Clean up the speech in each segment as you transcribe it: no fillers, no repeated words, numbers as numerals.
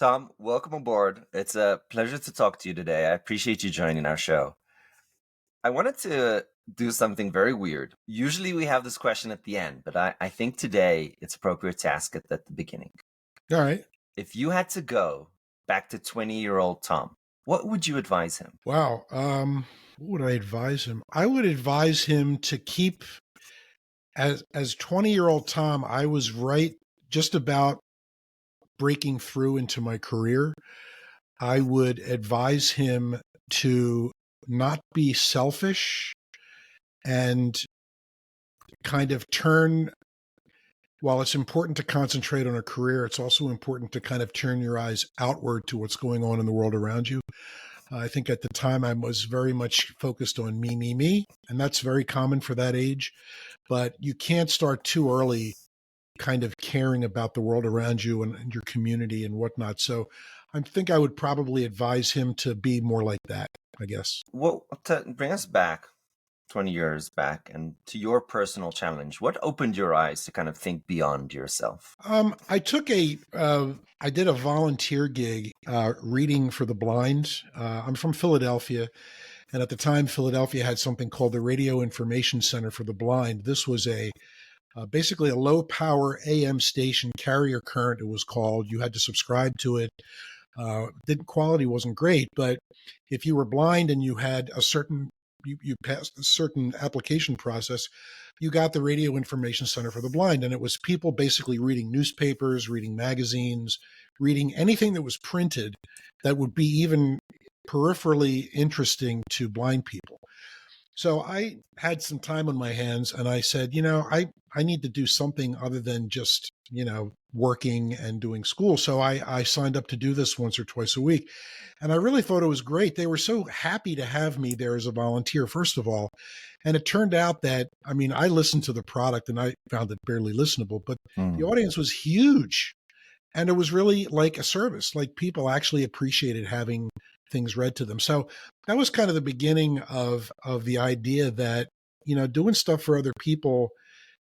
Tom, welcome aboard. It's a pleasure to talk to you today. I appreciate you joining our show. I wanted to do something very weird. Usually we have this question at the end, but I think today it's appropriate to ask it at the beginning. All right. If you had to go back to 20-year-old Tom, what would you advise him? Wow. What would I advise him? I would advise him to keep as 20-year-old Tom, I was right just about breaking through into my career. I would advise him to not be selfish and kind of turn, while it's important to concentrate on a career, it's also important to kind of turn your eyes outward to what's going on in the world around you. I think at the time I was very much focused on me, and that's very common for that age. But you can't start too early kind of caring about the world around you and your community and whatnot. So I think I would probably advise him to be more like that, I guess. Well, to bring us back 20 years back and to your personal challenge, what opened your eyes to kind of think beyond yourself? I did a volunteer gig reading for the blind. I'm from Philadelphia. And at the time, Philadelphia had something called the Radio Information Center for the Blind. This was basically a low power AM station, carrier current, it was called. You had to subscribe to it. The quality wasn't great, but if you were blind and you had you passed a certain application process, you got the Radio Information Center for the Blind. And it was people basically reading newspapers, reading magazines, reading anything that was printed that would be even peripherally interesting to blind people. So I had some time on my hands and I said, I need to do something other than just, working and doing school. So I signed up to do this once or twice a week. And I really thought it was great. They were so happy to have me there as a volunteer, first of all. And it turned out that, I listened to the product and I found it barely listenable, but the audience was huge. And it was really like a service, like people actually appreciated having things read to them. So that was kind of the beginning of the idea that, doing stuff for other people,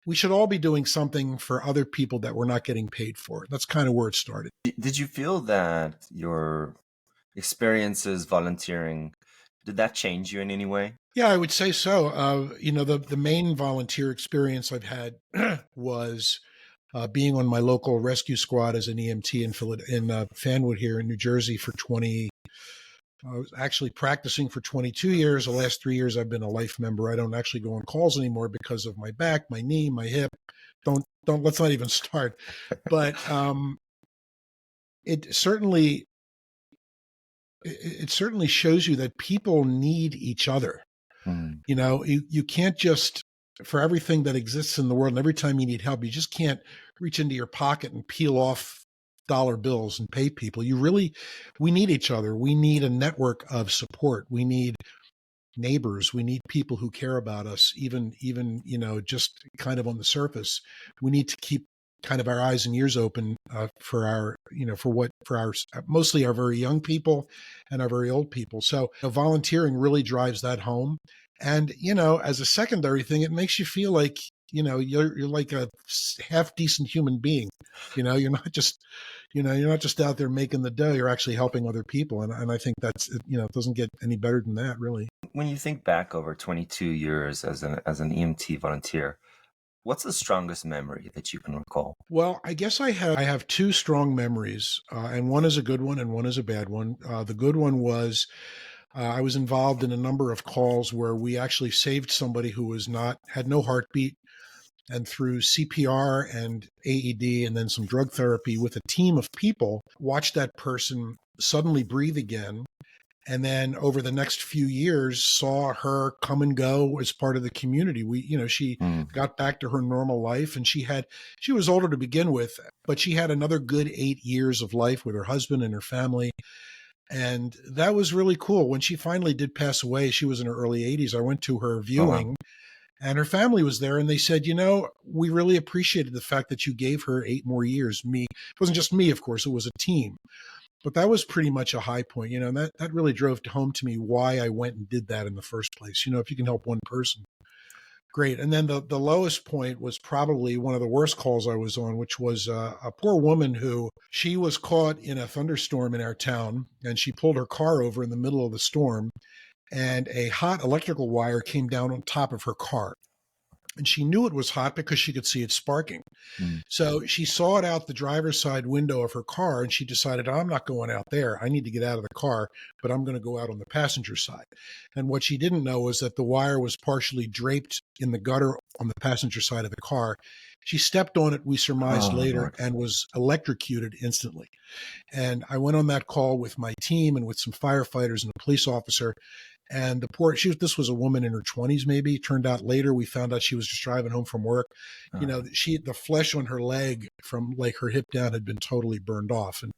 we should all be doing something for other people that we're not getting paid for. That's kind of where it started. Did you feel that your experiences volunteering, did that change you in any way? Yeah, I would say so. The main volunteer experience I've had was being on my local rescue squad as an EMT in Fanwood here in New Jersey for 20. I was actually practicing for 22 years. The last 3 years, I've been a life member. I don't actually go on calls anymore because of my back, my knee, my hip. Don't. Let's not even start. But it certainly shows you that people need each other. You can't just, for everything that exists in the world, and every time you need help, you just can't reach into your pocket and peel off dollar bills and pay people. We need each other. We need a network of support. We need neighbors. We need people who care about us, even, just kind of on the surface. We need to keep kind of our eyes and ears open for our mostly our very young people and our very old people. So volunteering really drives that home. And, as a secondary thing, it makes you feel like, you're like a half decent human being. You're not just out there making the dough. You're actually helping other people. And I think that's, it doesn't get any better than that, really. When you think back over 22 years as an EMT volunteer, what's the strongest memory that you can recall? Well, I guess I have two strong memories, and one is a good one and one is a bad one. The good one was I was involved in a number of calls where we actually saved somebody who had no heartbeat, and through CPR and AED and then some drug therapy with a team of people, watched that person suddenly breathe again. And then over the next few years, saw her come and go as part of the community. She got back to her normal life, and she was older to begin with, but she had another good 8 years of life with her husband and her family. And that was really cool. When she finally did pass away, she was in her early 80s. I went to her viewing. Uh-huh. And her family was there, and they said, we really appreciated the fact that you gave her 8 more years. It wasn't just me, of course, it was a team. But that was pretty much a high point, and that really drove home to me why I went and did that in the first place. If you can help one person. Great. And then the lowest point was probably one of the worst calls I was on, which was a poor woman who she was caught in a thunderstorm in our town, and she pulled her car over in the middle of the storm, and a hot electrical wire came down on top of her car. And she knew it was hot because she could see it sparking. Mm. So she saw it out the driver's side window of her car, and she decided, I'm not going out there. I need to get out of the car, but I'm going to go out on the passenger side. And what she didn't know was that the wire was partially draped in the gutter on the passenger side of the car. She stepped on it, we surmised Oh, later, Lord. and was electrocuted instantly. And I went on that call with my team and with some firefighters and a police officer. And this was a woman in her 20s, maybe. Turned out later, we found out she was just driving home from work. Oh. The flesh on her leg from like her hip down had been totally burned off. And,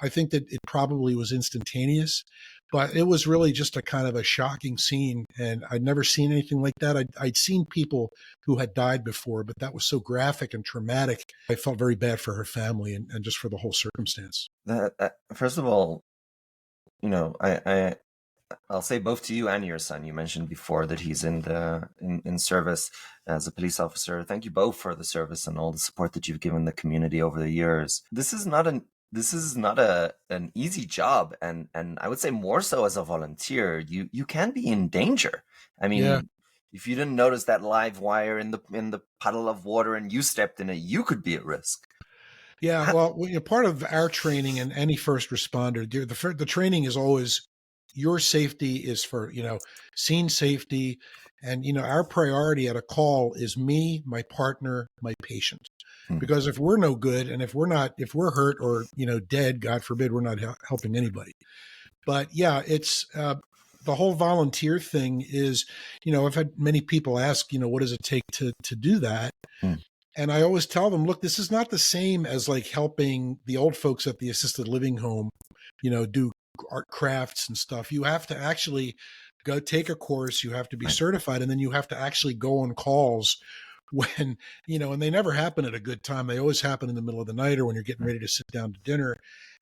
I think that it probably was instantaneous, but it was really just a kind of a shocking scene. And I'd never seen anything like that. I'd seen people who had died before, but that was so graphic and traumatic. I felt very bad for her family and just for the whole circumstance. First of all, I'll say both to you and your son. You mentioned before that he's in service as a police officer. Thank you both for the service and all the support that you've given the community over the years. This is not an easy job, and I would say more so as a volunteer. You can be in danger. I mean, Yeah. if you didn't notice that live wire in the puddle of water and you stepped in it, you could be at risk. Yeah, well, part of our training and any first responder, the training is always your safety is for, scene safety. And, our priority at a call is me, my partner, my patient. Hmm. Because if we're no good and if we're hurt or, dead, God forbid, we're not helping anybody. But yeah, it's the whole volunteer thing is, I've had many people ask, what does it take to do that? Hmm. And I always tell them, look, this is not the same as like helping the old folks at the assisted living home, do art crafts and stuff. You have to actually go take a course. You have to be Right. certified, and then you have to actually go on calls when, and they never happen at a good time. They always happen in the middle of the night or when you're getting ready to sit down to dinner.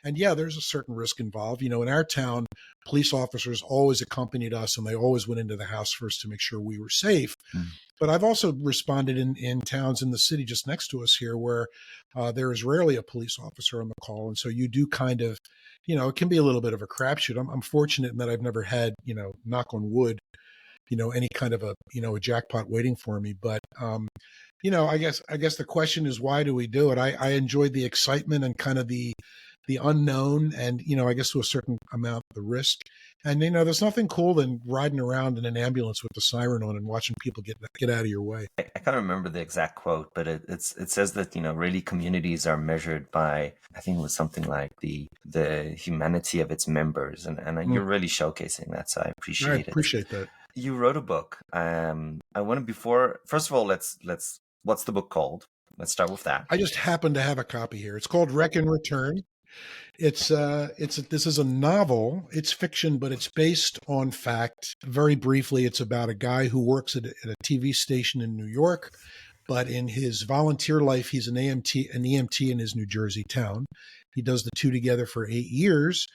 And yeah, there's a certain risk involved. In our town, police officers always accompanied us and they always went into the house first to make sure we were safe. Hmm. But I've also responded in towns in the city just next to us here where there is rarely a police officer on the call. And so you do kind of, it can be a little bit of a crapshoot. I'm fortunate in that I've never had, knock on wood, any kind of a jackpot waiting for me. But, I guess the question is, why do we do it? I enjoyed the excitement and kind of the unknown and, I guess to a certain amount, the risk. And, there's nothing cool than riding around in an ambulance with the siren on and watching people get out of your way. I can't remember the exact quote, but it says that, really communities are measured by, I think it was something like the humanity of its members. And you're really showcasing that. So I appreciate it. I appreciate that. You wrote a book. I want to first of all, let's what's the book called? Let's start with that. I just happen to have a copy here. It's called Wreck and Return. This is a novel. It's fiction, but it's based on fact. Very briefly, it's about a guy who works at a TV station in New York, but in his volunteer life, he's an EMT in his New Jersey town. He does the two together for 8 years.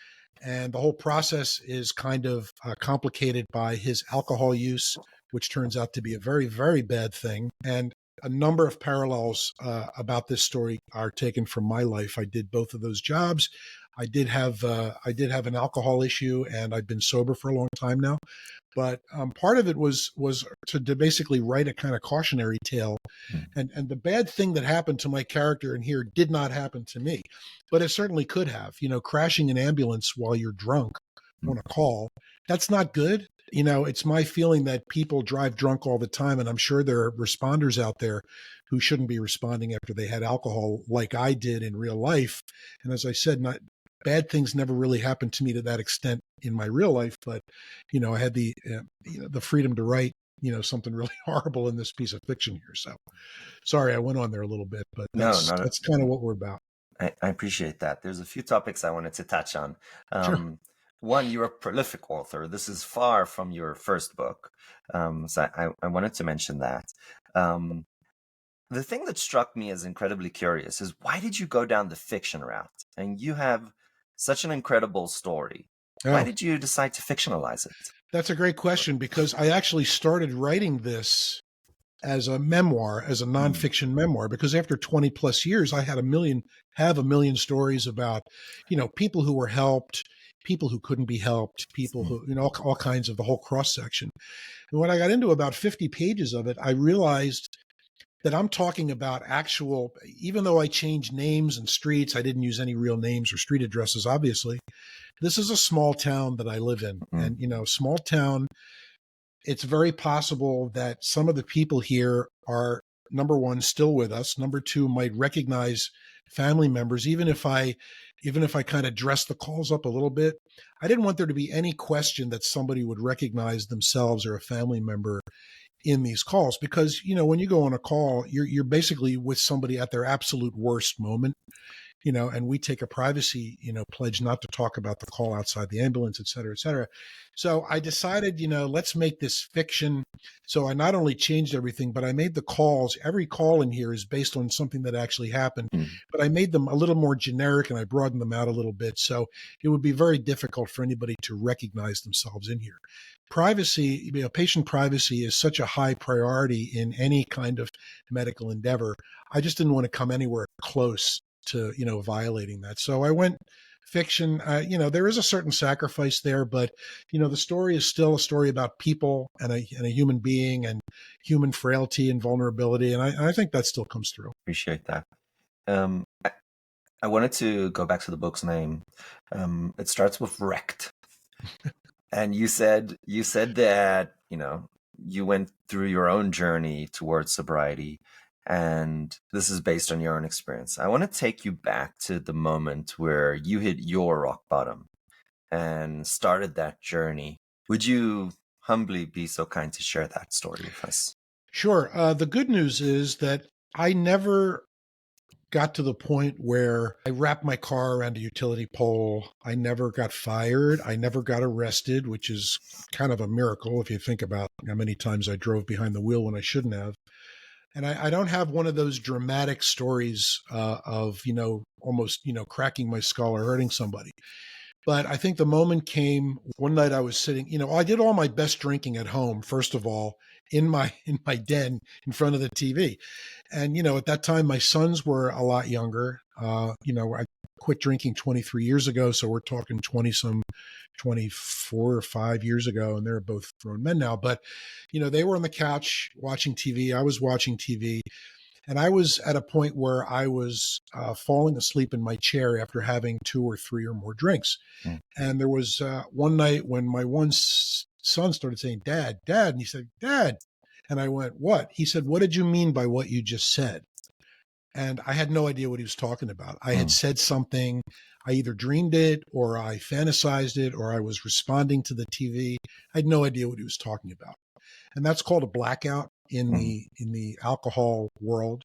And the whole process is kind of complicated by his alcohol use, which turns out to be a very, very bad thing. And a number of parallels about this story are taken from my life. I did both of those jobs. I did have an alcohol issue, and I've been sober for a long time now. But part of it was to basically write a kind of cautionary tale. And the bad thing that happened to my character in here did not happen to me, but it certainly could have. Crashing an ambulance while you're drunk on a call, that's not good. It's my feeling that people drive drunk all the time, and I'm sure there are responders out there who shouldn't be responding after they had alcohol like I did in real life. And as I said, bad things never really happened to me to that extent in my real life, but I had the freedom to write something really horrible in this piece of fiction here. So sorry I went on there a little bit, but that's kind of what we're about. I appreciate that. There's a few topics I wanted to touch on. Sure. One, you're a prolific author. This is far from your first book. So I wanted to mention that. The thing that struck me as incredibly curious is, why did you go down the fiction route? And you have such an incredible story. Why did you decide to fictionalize it? That's a great question, because I actually started writing this as a memoir, as a Mm, nonfiction memoir, because after 20 plus years, I had have a million stories about, people who were helped, people who couldn't be helped, people mm, who, all kinds of the whole cross section. And when I got into about 50 pages of it, I realized that I'm talking about actual, even though I changed names and streets, I didn't use any real names or street addresses, obviously. This is a small town that I live in. mm, And, small town, it's very possible that some of the people here are, number one, still with us. Number two, might recognize family members, even if I kind of dress the calls up a little bit. I didn't want there to be any question that somebody would recognize themselves or a family member in these calls, because when you go on a call, you're basically with somebody at their absolute worst moment, and we take a privacy, pledge not to talk about the call outside the ambulance, et cetera, et cetera. So I decided, let's make this fiction. So I not only changed everything, but I made the calls. Every call in here is based on something that actually happened, mm. but I made them a little more generic and I broadened them out a little bit. So it would be very difficult for anybody to recognize themselves in here. Privacy, patient privacy is such a high priority in any kind of medical endeavor. I just didn't want to come anywhere close to violating that. So I went fiction. There is a certain sacrifice there, but the story is still a story about people and a human being and human frailty and vulnerability, and I think that still comes through. Appreciate that. Um, I, I wanted to go back to the book's name. It starts with wrecked. And you said that, you went through your own journey towards sobriety, and this is based on your own experience. I want to take you back to the moment where you hit your rock bottom and started that journey. Would you humbly be so kind to share that story with us? Sure. The good news is that I never got to the point where I wrapped my car around a utility pole. I never got fired. I never got arrested, which is kind of a miracle if you think about how many times I drove behind the wheel when I shouldn't have. And I don't have one of those dramatic stories of, almost, cracking my skull or hurting somebody. But I think the moment came one night. I was sitting, I did all my best drinking at home, first of all, in my den in front of the TV. And, at that time, my sons were a lot younger. I quit drinking 23 years ago. So we're talking 24 or 5 years ago, and they're both grown men now. But, they were on the couch watching TV. I was watching TV. And I was at a point where I was falling asleep in my chair after having two or three or more drinks. Mm, And there was one night when my son started saying, "Dad, Dad." And he said, "Dad." And I went, "What?" He said, "What did you mean by what you just said?" And I had no idea what he was talking about. I had mm, said something. I either dreamed it or I fantasized it or I was responding to the TV. I had no idea what he was talking about. And that's called a blackout in mm, the alcohol world.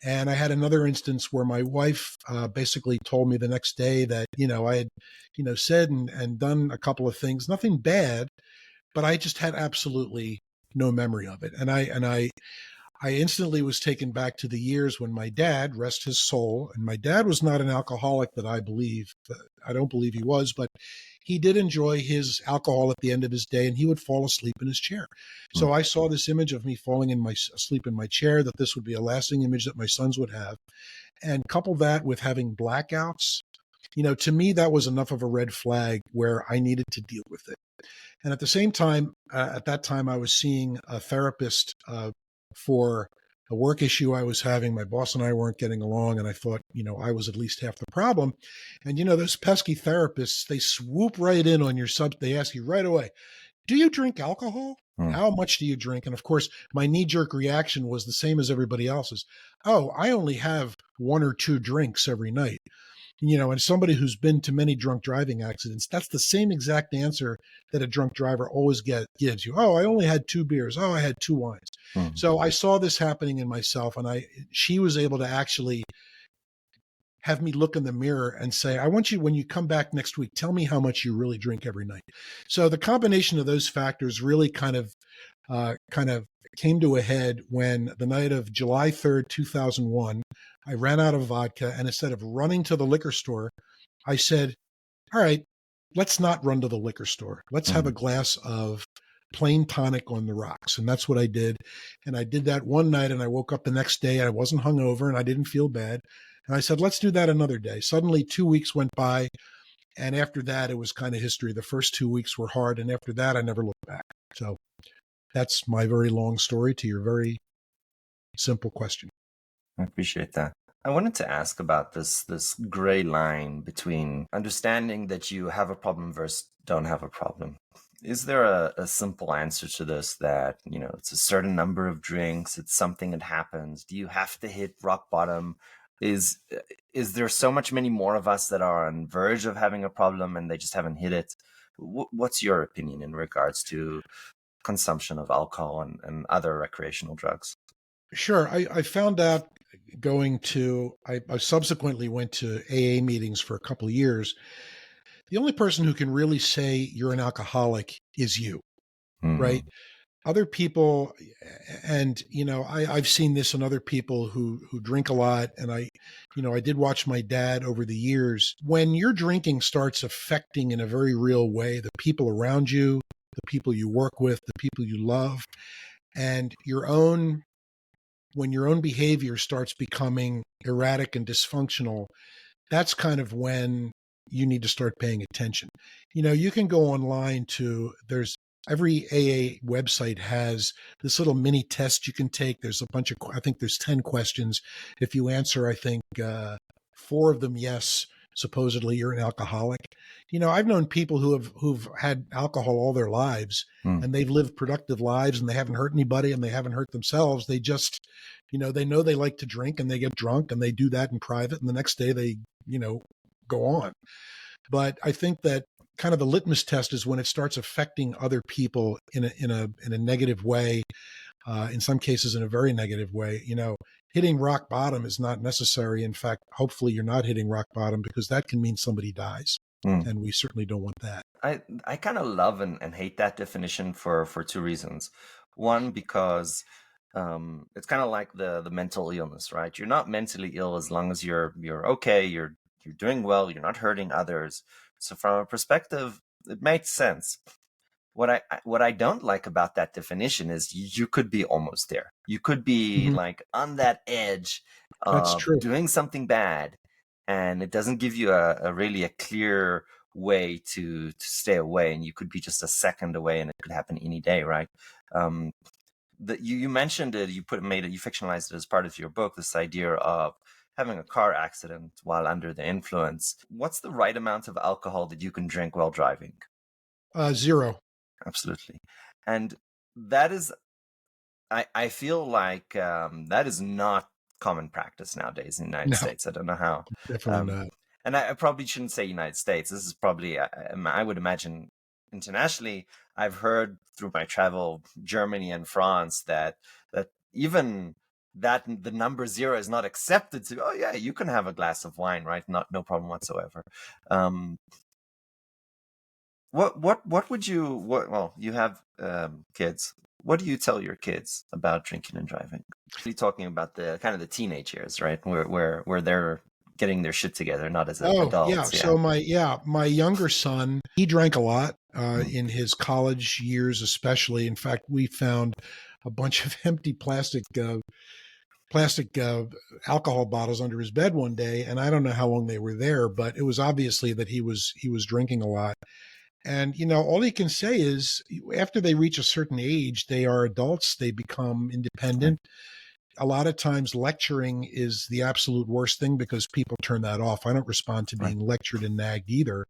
And I had another instance where my wife basically told me the next day that, I had, said and done a couple of things, nothing bad, but I just had absolutely no memory of it. And I instantly was taken back to the years when my dad, rest his soul, and my dad was not an alcoholic that I believe. I don't believe he was, but he did enjoy his alcohol at the end of his day, and he would fall asleep in his chair. mm, So I saw this image of me falling asleep in my chair, that this would be a lasting image that my sons would have. And couple that with having blackouts, to me, that was enough of a red flag where I needed to deal with it. And at the same time, at that time, I was seeing a therapist for a work issue I was having. My boss and I weren't getting along, and I thought, I was at least half the problem. And, those pesky therapists, they swoop right in on your sub. They ask you right away, "Do you drink alcohol? mm, How much do you drink?" And of course, my knee jerk reaction was the same as everybody else's. "Oh, I only have one or two drinks every night." And somebody who's been to many drunk driving accidents, that's the same exact answer that a drunk driver always gives you. "Oh, I only had two beers. Oh, I had two wines." mm, So I saw this happening in myself, and she was able to actually have me look in the mirror and say, "I want you, when you come back next week, tell me how much you really drink every night." So the combination of those factors really kind of came to a head when the night of July 3rd, 2001, I ran out of vodka, and instead of running to the liquor store, I said, "All right, let's not run to the liquor store. Let's have a mm, glass of plain tonic on the rocks. And that's what I did. And I did that one night, and I woke up the next day and I wasn't hungover and I didn't feel bad. And I said, let's do that another day. Suddenly 2 weeks went by. And after that, it was kind of history. The first 2 weeks were hard. And after that, I never looked back. So that's my very long story to your very simple question. I appreciate that. I wanted to ask about this gray line between understanding that you have a problem versus don't have a problem. Is there a simple answer to this that, it's a certain number of drinks, it's something that happens? Do you have to hit rock bottom? Is there so much many more of us that are on verge of having a problem and they just haven't hit it? What's your opinion in regards to consumption of alcohol and other recreational drugs? Sure. I found out I subsequently went to AA meetings for a couple of years. The only person who can really say you're an alcoholic is you, right? Other people, and I've seen this in other people who drink a lot, and I did watch my dad over the years. When your drinking starts affecting in a very real way the people around you, the people you work with, the people you love, and when your own behavior starts becoming erratic and dysfunctional, that's kind of when you need to start paying attention. You can go online there's every AA website has this little mini test you can take. There's I think there's 10 questions. If you answer, I think, 4 of them yes, supposedly you're an alcoholic. I've known people who've had alcohol all their lives, and they've lived productive lives, and they haven't hurt anybody and they haven't hurt themselves. They just, they know they like to drink and they get drunk and they do that in private, and the next day they, go on. But I think that kind of the litmus test is when it starts affecting other people in a negative way, in some cases in a very negative way. Hitting rock bottom is not necessary. In fact, hopefully you're not hitting rock bottom, because that can mean somebody dies. And we certainly don't want that. I kind of love and hate that definition for 2 reasons. One, because it's kind of like the mental illness, right? You're not mentally ill as long as you're okay, you're doing well, you're not hurting others. So from a perspective, it makes sense. What I don't like about that definition is you could be almost there. You could be like on that edge That's of true. doing something bad, and it doesn't give you a really a clear way to stay away, and you could be just a second away, and it could happen any day, right? You mentioned it, you fictionalized it as part of your book, this idea of having a car accident while under the influence. What's the right amount of alcohol that you can drink while driving? 0. Absolutely. And that is, I feel like that is not common practice nowadays in the United No, States. I don't know how. definitely not. And I probably shouldn't say United States. This is probably, I would imagine internationally, I've heard through my travel, Germany and France, that even that the number 0 is not accepted to, oh yeah, you can have a glass of wine, right? No problem whatsoever. What would you, well, you have kids. What do you tell your kids about drinking and driving? You're talking about the kind of the teenage years, right? Where they're getting their shit together, not as adults. Yeah. So my younger son, he drank a lot in his college years, especially. In fact, we found a bunch of empty plastic alcohol bottles under his bed one day, and I don't know how long they were there, but it was obviously that he was drinking a lot. And all he can say is, after they reach a certain age, they are adults, they become independent. A lot of times lecturing is the absolute worst thing, because people turn that off. I don't respond to being lectured and nagged either.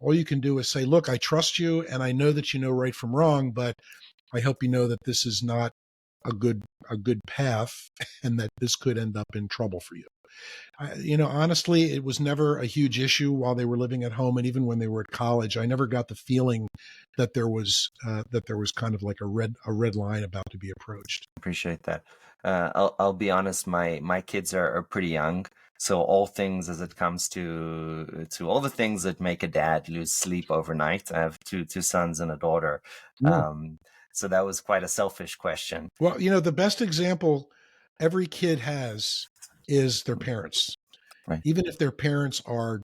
All you can do is say, look, I trust you and I know that you know right from wrong, but I hope you know that this is not a good path, and that this could end up in trouble for you. Honestly, it was never a huge issue while they were living at home, and even when they were at college, I never got the feeling that there was kind of like a red line about to be approached. Appreciate that. I'll be honest, my kids are pretty young, so all things as it comes to all the things that make a dad lose sleep overnight. I have two sons and a daughter. So that was quite a selfish question. Well, the best example every kid has is their parents. Right. Even if their parents are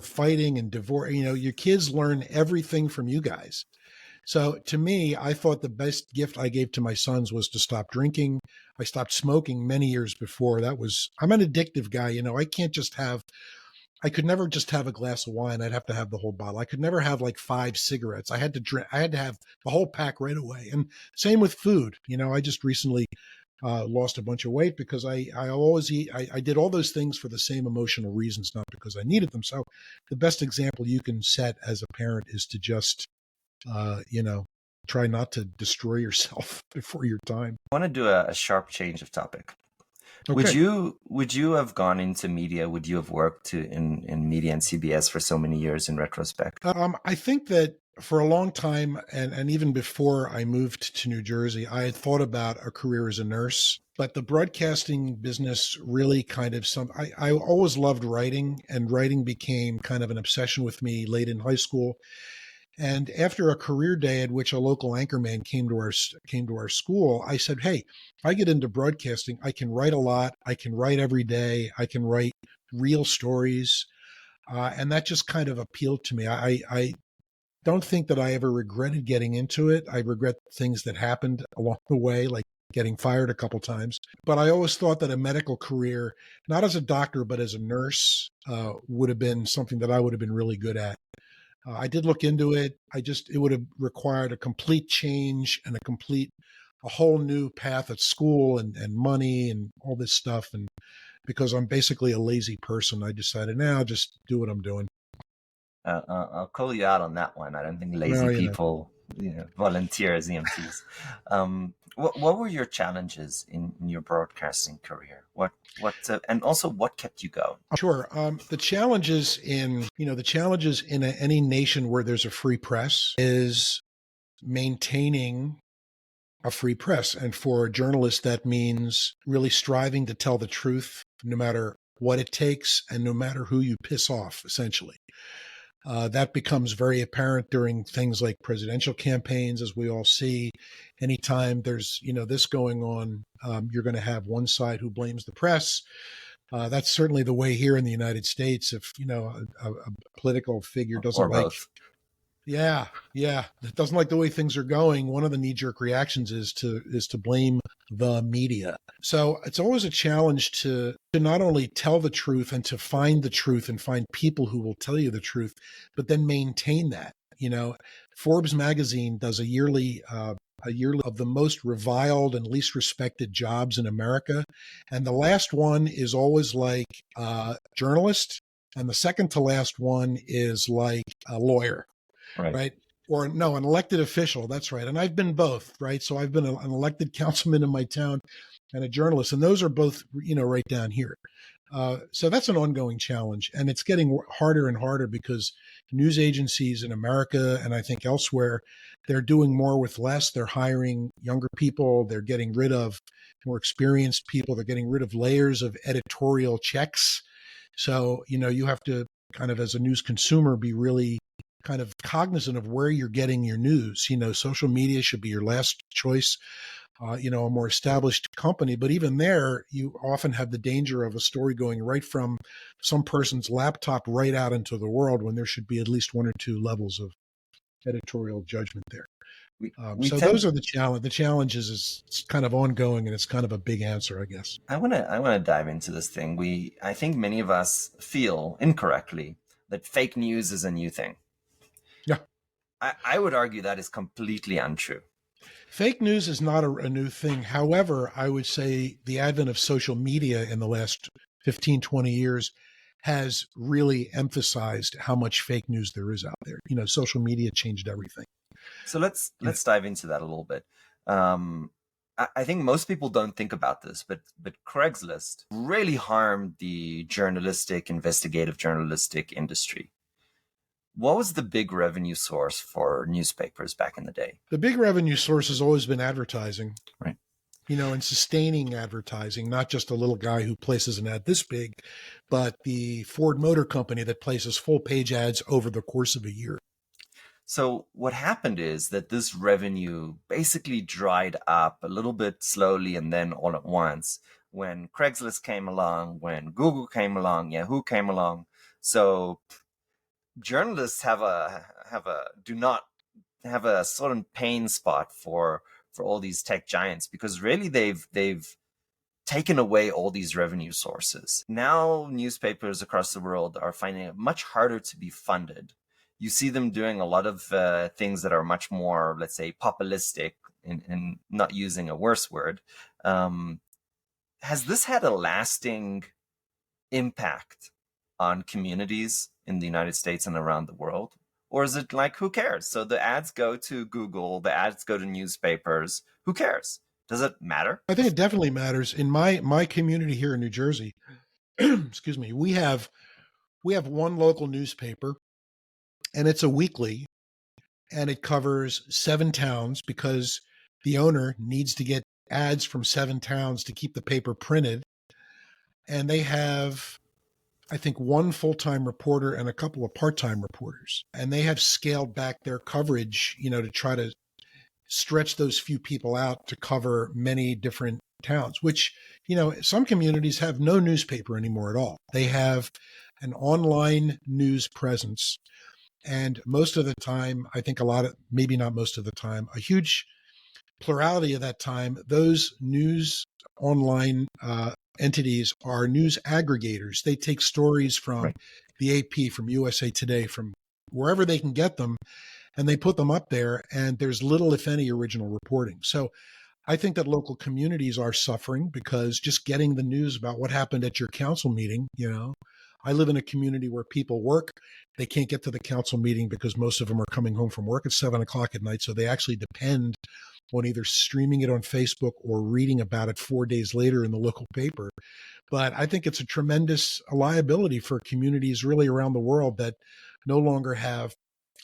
fighting and divorce, your kids learn everything from you guys. So to me, I thought the best gift I gave to my sons was to stop drinking. I stopped smoking many years before. I'm an addictive guy. I can't just I could never just have a glass of wine. I'd have to have the whole bottle. I could never have like 5 cigarettes. I had to have the whole pack right away. And same with food. I just recently lost a bunch of weight because I always eat. I did all those things for the same emotional reasons, not because I needed them. So the best example you can set as a parent is to just, uh, you know, try not to destroy yourself before your time. I want to do a sharp change of topic. Okay. Would you have gone into media? Would you have worked in media and CBS for so many years in retrospect? I think that for a long time, and even before I moved to New Jersey, I had thought about a career as a nurse. But the broadcasting business really I always loved writing, and writing became kind of an obsession with me late in high school. And after a career day at which a local anchorman came to our school, I said, "Hey, if I get into broadcasting, I can write a lot. I can write every day. I can write real stories." And that just kind of appealed to me. I don't think that I ever regretted getting into it. I regret things that happened along the way, like getting fired a couple times. But I always thought that a medical career, not as a doctor, but as a nurse, would have been something that I would have been really good at. I did look into it. It would have required a complete change and a whole new path at school and money and all this stuff. And because I'm basically a lazy person, I decided, now I'll just do what I'm doing. I'll call you out on that one. I don't think lazy Well, people, volunteer as EMTs. What were your challenges in your broadcasting career? And also what kept you going? sure. The challenges in any nation where there's a free press is maintaining a free press. And for a journalist, that means really striving to tell the truth, no matter what it takes and no matter who you piss off, essentially. That becomes very apparent during things like presidential campaigns, as we all see. Anytime there's this going on, you're going to have one side who blames the press. That's certainly the way here in the United States. If a political figure Or doesn't like, both? yeah, that doesn't like the way things are going, one of the knee-jerk reactions is to blame the media. So it's always a challenge to not only tell the truth and to find the truth and find people who will tell you the truth, but then maintain that. Forbes magazine does a yearly of the most reviled and least respected jobs in America, and the last one is always like journalist, and the second to last one is like a lawyer, Right. right? Or no, an elected official. That's right. And I've been both, right? So I've been an elected councilman in my town and a journalist, and those are both, right down here. So that's an ongoing challenge, and it's getting harder and harder because news agencies in America and I think elsewhere, they're doing more with less. They're hiring younger people. They're getting rid of more experienced people. They're getting rid of layers of editorial checks. So, you have to kind of, as a news consumer, be really kind of cognizant of where you're getting your news. Social media should be your last choice, a more established company. But even there, you often have the danger of a story going right from some person's laptop right out into the world when there should be at least one or two levels of editorial judgment there. We So those tend are the challenges is it's kind of ongoing, and it's kind of a big answer, I guess. I want to dive into this thing. I think many of us feel incorrectly that fake news is a new thing. Yeah. I would argue that is completely untrue. Fake news is not a new thing. However, I would say the advent of social media in the last 15, 20 years has really emphasized how much fake news there is out there. Social media changed everything. So let's Yeah. dive into that a little bit. I think most people don't think about this, but Craigslist really harmed the investigative journalistic industry. What was the big revenue source for newspapers back in the day? The big revenue source has always been advertising. Right. And sustaining advertising, not just a little guy who places an ad this big, but the Ford Motor Company that places full page ads over the course of a year. So what happened is that this revenue basically dried up a little bit slowly and then all at once when Craigslist came along, when Google came along, Yahoo came along. So journalists have a do not have a certain pain spot for all these tech giants, because really they've taken away all these revenue sources. Now newspapers across the world are finding it much harder to be funded. You see them doing a lot of things that are much more, let's say, populistic, and not using a worse word. Um, has this had a lasting impact on communities in the United States and around the world? Or is it like, who cares? So the ads go to Google, the ads go to newspapers. Who cares? Does it matter? I think it definitely matters. In my community here in New Jersey, excuse me, we have one local newspaper, and it's a weekly, and it covers 7 towns because the owner needs to get ads from 7 towns to keep the paper printed. And they have, I think, one full-time reporter and a couple of part-time reporters. And they have scaled back their coverage, to try to stretch those few people out to cover many different towns, which, some communities have no newspaper anymore at all. They have an online news presence. And most of the time, I think maybe not most of the time, a huge plurality of that time, those news online entities are news aggregators. They take stories from Right. the AP, from USA Today, from wherever they can get them, and they put them up there, and there's little, if any, original reporting. So I think that local communities are suffering because just getting the news about what happened at your council meeting, I live in a community where people work. They can't get to the council meeting because most of them are coming home from work at 7 o'clock at night. So they actually depend on either streaming it on Facebook or reading about it 4 days later in the local paper. But I think it's a tremendous liability for communities really around the world that no longer have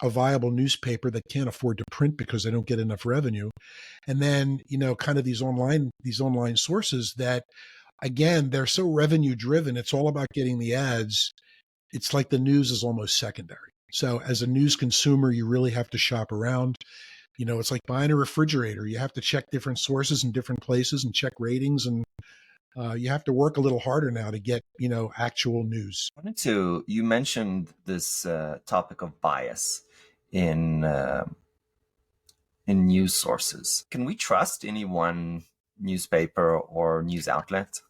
a viable newspaper, that can't afford to print because they don't get enough revenue. And then, kind of these online sources that, again, they're so revenue driven. It's all about getting the ads. It's like the news is almost secondary. So as a news consumer, you really have to shop around. It's like buying a refrigerator. You have to check different sources in different places and check ratings, and you have to work a little harder now to get, actual news. You mentioned this topic of bias in in news sources. Can we trust any one newspaper or news outlet?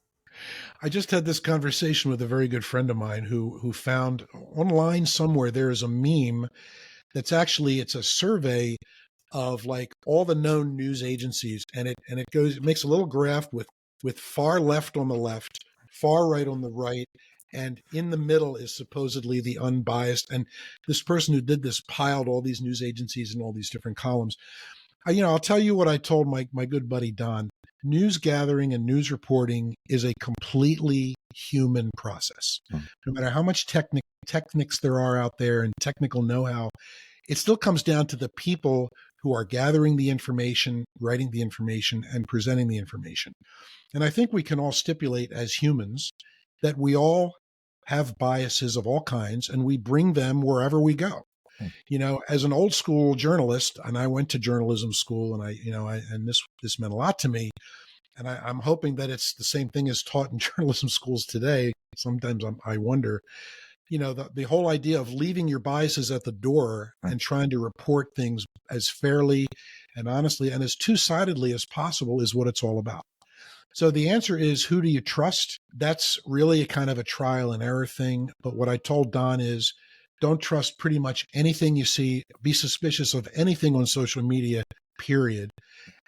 I just had this conversation with a very good friend of mine who found online somewhere there is a meme it's a survey of like all the known news agencies, and it makes a little graph with far left on the left, far right on the right, and in the middle is supposedly the unbiased. And this person who did this piled all these news agencies in all these different columns. I'll tell you what I told my good buddy Don. News gathering and news reporting is a completely human process. Mm. No matter how much techniques there are out there and technical know-how, it still comes down to the people who are gathering the information, writing the information, and presenting the information. And I think we can all stipulate as humans that we all have biases of all kinds, and we bring them wherever we go. As an old school journalist, and I went to journalism school, and and this meant a lot to me. And I'm hoping that it's the same thing as taught in journalism schools today. Sometimes I wonder, the whole idea of leaving your biases at the door and trying to report things as fairly and honestly and as two-sidedly as possible is what it's all about. So the answer is, who do you trust? That's really a kind of a trial and error thing. But what I told Don is, don't trust pretty much anything you see. Be suspicious of anything on social media, period.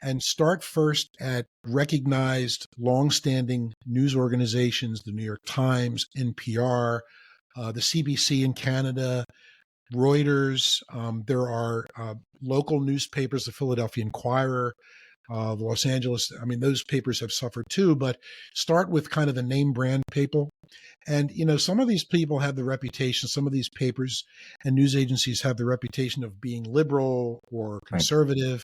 And start first at recognized, longstanding news organizations, the New York Times, NPR, the CBC in Canada, Reuters. There are local newspapers, the Philadelphia Inquirer, the Los Angeles. I mean, those papers have suffered too, but start with kind of the name brand people. And, some of these people have the reputation, some of these papers and news agencies have the reputation of being liberal or conservative.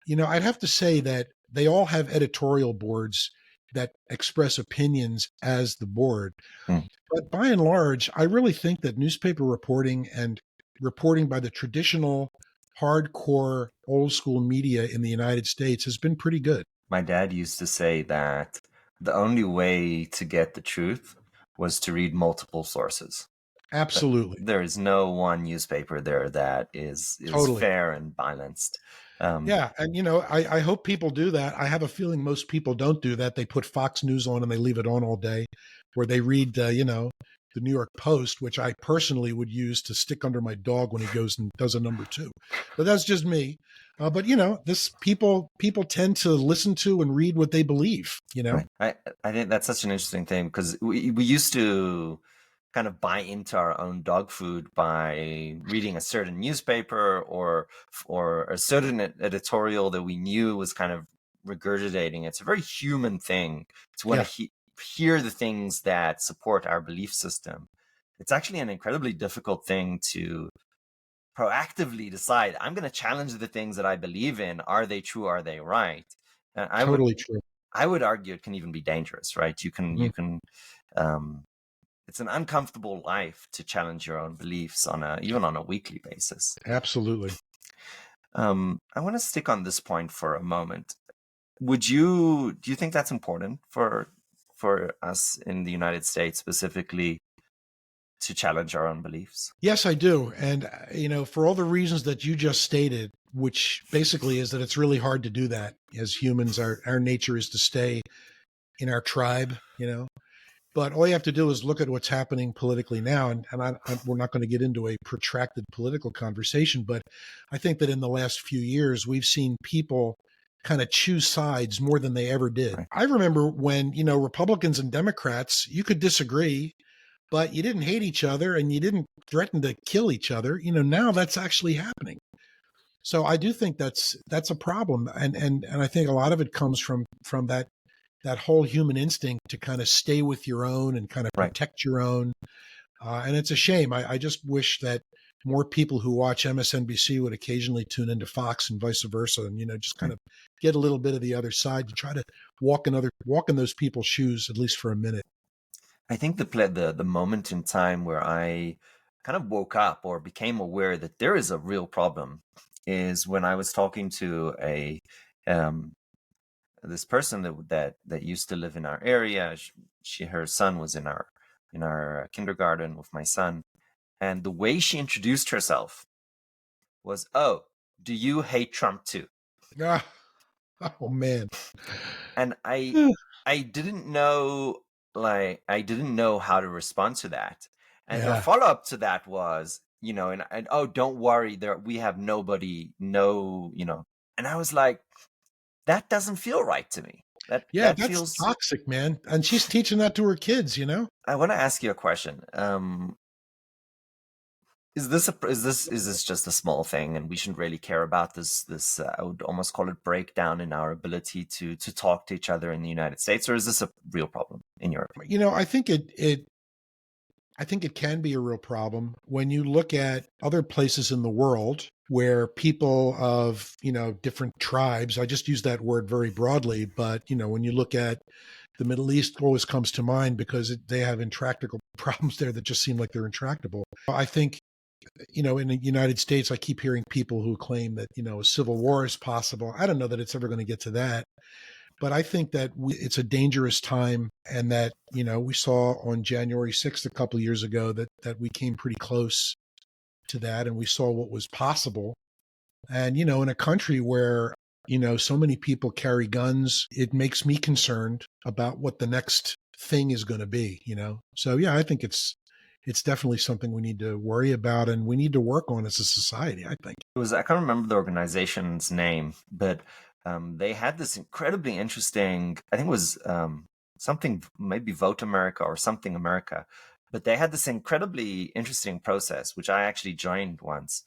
Right. I'd have to say that they all have editorial boards that express opinions as the board. Mm. But by and large, I really think that newspaper reporting and reporting by the traditional, hardcore, old school media in the United States has been pretty good. My dad used to say that the only way to get the truth was to read multiple sources. Absolutely. There is no one newspaper there that is Totally. fair and balanced. Um, Yeah, and I hope people do that. I have a feeling most people don't do that. They put Fox News on and they leave it on all day, or they read, the New York Post, which I personally would use to stick under my dog when he goes and does a number two. But that's just me. But this people tend to listen to and read what they believe. right. I think that's such an interesting thing because we used to kind of buy into our own dog food by reading a certain newspaper or a certain editorial that we knew was kind of regurgitating. It's a very human thing to want Yeah, to hear the things that support our belief system. It's actually an incredibly difficult thing to proactively decide. I'm going to challenge the things that I believe in. Are they true? Are they right? And totally true. I would argue it can even be dangerous, right? Mhm. Um, it's an uncomfortable life to challenge your own beliefs even on a weekly basis. Absolutely. I want to stick on this point for a moment. Do you think that's important for us in the United States specifically to challenge our own beliefs? Yes, I do. And, for all the reasons that you just stated, which basically is that it's really hard to do that as humans. Our nature is to stay in our tribe. But all you have to do is look at what's happening politically now. We're not going to get into a protracted political conversation, but I think that in the last few years, we've seen people kind of choose sides more than they ever did. Right. I remember when, Republicans and Democrats, you could disagree, but you didn't hate each other and you didn't threaten to kill each other. Now that's actually happening. So I do think that's a problem, and I think a lot of it comes from that whole human instinct to kind of stay with your own and kind of Right. protect your own. And it's a shame. I just wish that more people who watch MSNBC would occasionally tune into Fox and vice versa, and just kind Right. of get a little bit of the other side to try to walk in those people's shoes at least for a minute. I think the moment in time where I kind of woke up or became aware that there is a real problem is when I was talking to a um, this person that used to live in our area. Her son was in our kindergarten with my son, and the way she introduced herself was, "Oh, do you hate Trump too?" Ah, oh man. And I didn't know, I didn't know how to respond to that. And her Yeah. follow up to that was, and oh, don't worry, we have nobody, no, and I was like, that doesn't feel right to me. Yeah, That that's feels. toxic, man. And she's teaching that to her kids. I want to ask you a question. Is this just a small thing, and we shouldn't really care about this? I would almost call it breakdown in our ability to talk to each other in the United States, or is this a real problem in your opinion? I think it can be a real problem when you look at other places in the world where people of, different tribes, I just use that word very broadly, but, when you look at the Middle East, always comes to mind because they have intractable problems there that just seem like they're intractable. I think, in the United States, I keep hearing people who claim that, a civil war is possible. I don't know that it's ever going to get to that. But I think that it's a dangerous time, and that we saw on January 6th a couple of years ago that we came pretty close to that, and we saw what was possible. And in a country where so many people carry guns, it makes me concerned about what the next thing is going to be. So yeah, I think it's definitely something we need to worry about and we need to work on as a society, I think. I can't remember the organization's name, but they had this incredibly interesting, I think it was something, maybe Vote America or something America, but they had this incredibly interesting process, which I actually joined once,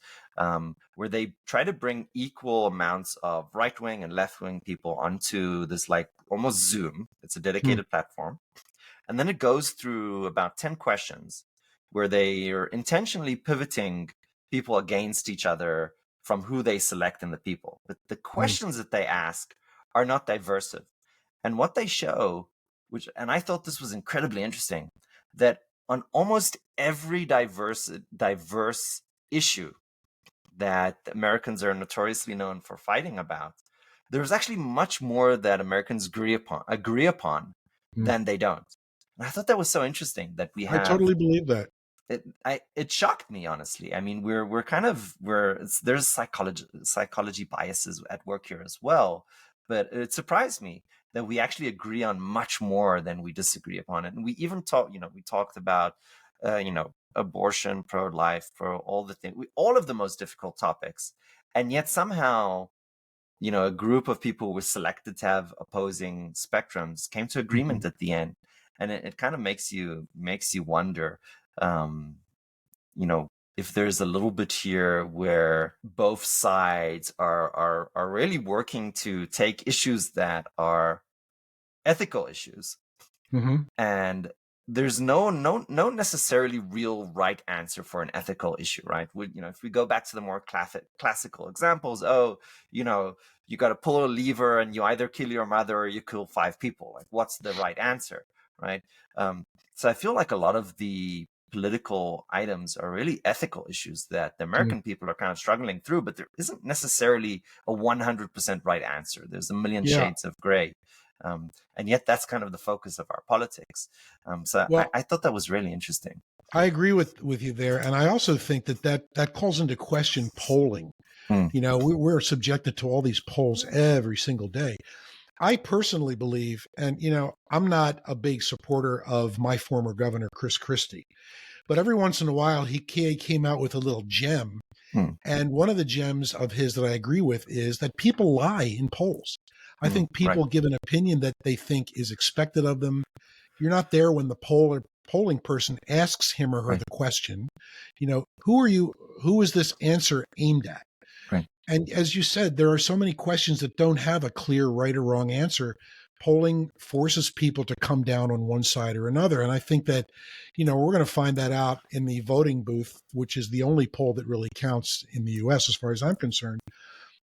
where they try to bring equal amounts of right wing and left wing people onto this, like almost Zoom. It's a Hmm. dedicated platform. And then it goes through about 10 questions where they are intentionally pivoting people against each other from who they select in the people. But the Hmm. questions that they ask are not diversive. And what they show, and I thought this was incredibly interesting, that on almost every diverse issue that Americans are notoriously known for fighting about, there's actually much more that Americans agree upon Hmm. than they don't. And I thought that was so interesting that we I have totally believe that. it shocked me, honestly. I mean, there's psychology biases at work here as well, but it surprised me that we actually agree on much more than we disagree upon it. And we even we talked about abortion, pro-life, pro all the things, all of the most difficult topics, and yet somehow a group of people were selected to have opposing spectrums came to agreement Mhm. at the end, and it kind of makes you wonder, um, if there's a little bit here where both sides are really working to take issues that are ethical issues, Mhm. and there's no necessarily real right answer for an ethical issue, right? If we go back to the more classical examples, you got to pull a lever and you either kill your mother or you kill five people. Like, what's the right answer, right? um, so I feel like a lot of the political items are really ethical issues that the Mm. American people are kind of struggling through, but there isn't necessarily a 100% right answer. There's a million Yeah. shades of gray. And yet that's kind of the focus of our politics. So I, Well, I thought that was really interesting. I agree with you there, and I also think that calls into question polling. Mm, We're subjected to all these polls every single day. I personally believe, and I'm not a big supporter of my former governor, Chris Christie, but every once in a while he came out with a little gem. mm, And one of the gems of his that I agree with is that people lie in polls. I think right, people give an opinion that they think is expected of them. You're not there when the polling person asks him or her right, the question. Who are you? Who is this answer aimed at? right, And as you said, there are so many questions that don't have a clear right or wrong answer. Polling forces people to come down on one side or another. And I think that, we're going to find that out in the voting booth, which is the only poll that really counts in the US, as far as I'm concerned.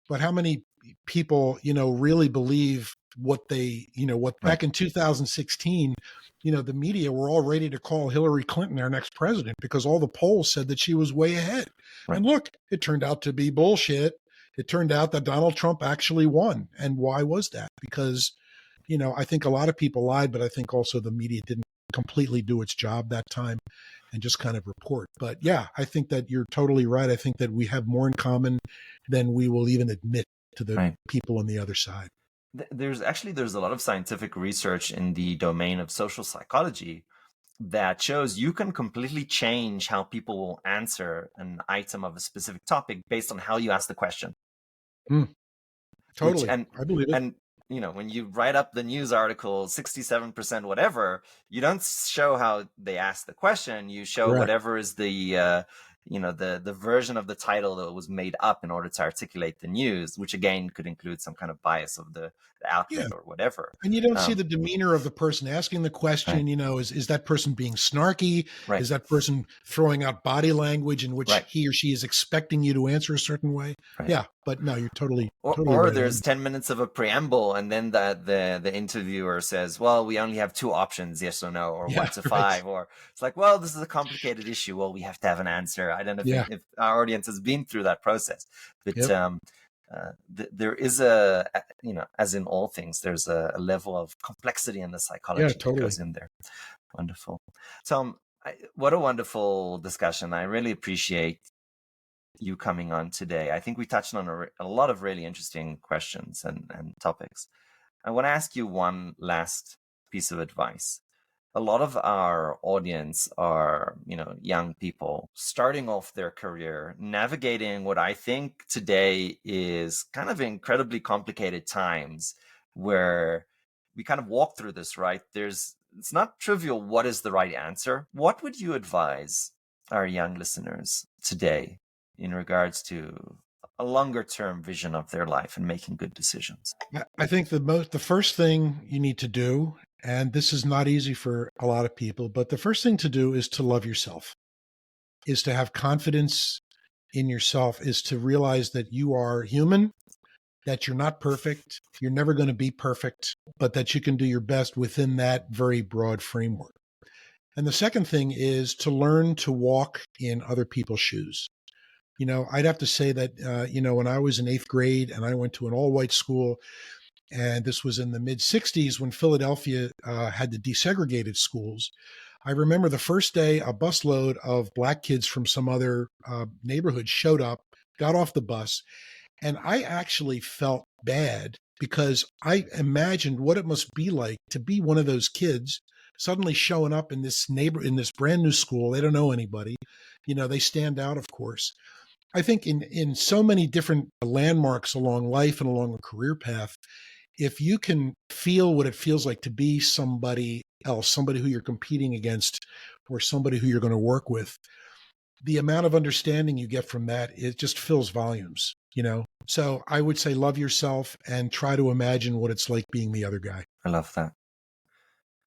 But how many people, really believe what what right, back in 2016, the media were all ready to call Hillary Clinton our next president because all the polls said that she was way ahead. right, And look, it turned out to be bullshit. It turned out that Donald Trump actually won. And why was that? Because, I think a lot of people lied, but I think also the media didn't completely do its job that time and just kind of report. But yeah, I think that you're totally right. I think that we have more in common than we will even admit to the right. people on the other side. There's a lot of scientific research in the domain of social psychology that shows you can completely change how people will answer an item of a specific topic based on how you ask the question. Mm, which totally. and I believe it. and when you write up the news article 67% whatever, you don't show how they ask the question, you show Correct. whatever is the version of the title that was made up in order to articulate the news, which again could include some kind of bias of the Yeah. outlet or whatever. And you don't see um the demeanor of the person asking the right, question. Is that person being snarky? right, Is that person throwing out body language in which right, he or she is expecting you to answer a certain way? right. Yeah, but no, you're totally, Or, totally or right there's on. 10 minutes of a preamble, and then the interviewer says, well, we only have two options, yes or no, or Yeah, one to right. five. Or it's like, well, this is a complicated issue. Well, we have to have an answer. I don't know Yeah. if our audience has been through that process. But Yep. there is as in all things, there's a level of complexity in the Yeah, psychology that totally. goes in there. Wonderful. Tom, what a wonderful discussion. I really appreciate you coming on today. I think we touched on a lot of really interesting questions and topics. I want to ask you one last piece of advice. A lot of our audience are, young people starting off their career, navigating what I think today is kind of incredibly complicated times where we kind of walk through this, right? It's not trivial what is the right answer. What would you advise our young listeners today in regards to a longer term vision of their life and making good decisions? I think the first thing you need to do, and this is not easy for a lot of people, but the first thing to do is to love yourself, is to have confidence in yourself, is to realize that you are human, that you're not perfect, you're never going to be perfect, but that you can do your best within that very broad framework. And the second thing is to learn to walk in other people's shoes. I'd have to say that, when I was in eighth grade and I went to an all white school, and this was in the mid 60s when Philadelphia had the desegregated schools, I remember the first day a busload of black kids from some other neighborhood showed up, got off the bus, and I actually felt bad because I imagined what it must be like to be one of those kids suddenly showing up in this brand new school. They don't know anybody. They stand out, of course. I think in so many different landmarks along life and along a career path, if you can feel what it feels like to be somebody else, somebody who you're competing against or somebody who you're going to work with, the amount of understanding you get from that, it just fills volumes. So I would say love yourself and try to imagine what it's like being the other guy. I love that.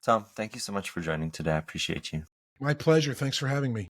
Tom, thank you so much for joining today. I appreciate you. My pleasure. Thanks for having me.